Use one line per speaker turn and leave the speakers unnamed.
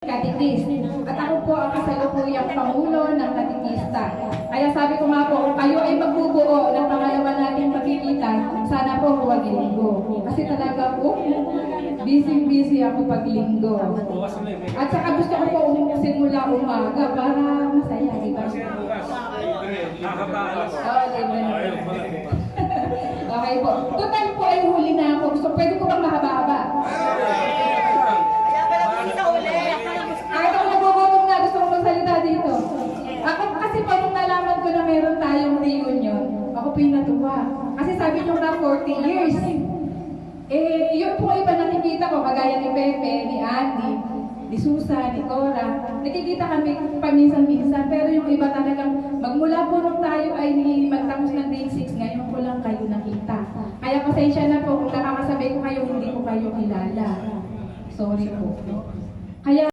Katikis. At ako po ang kasalukuyang pangulo ng katikista. Kaya sabi ko nga po, kung kayo ay magbubuo ng pangalawa nating pagkikita, sana po huwag linggo. Kasi talaga po, busy ako pag linggo. At saka gusto ko po simula umaga para masaya, di ba? Okay po. Total po ay huli na ako. So, pwede ko bang mahaba-haba? Kahit ako nagugutom na, gusto ko magsalita dito. Ako kasi po nung nalaman ko na meron tayong reunion, ako po yung natuwa. Kasi sabi nyo na 40 years. Yun po iba nakikita ko, kagaya ni Pepe, ni Andy, ni Susan, ni Cora. Nakikita kami paminsan-minsan, pero yung iba talagang magmula po nung tayo ay magtapos ng grade 6, ngayon ko lang kayo nakita. Kaya pasensya na po kung nakakasabay ko kayo, hindi ko kayo kilala. Sorry po. Kaya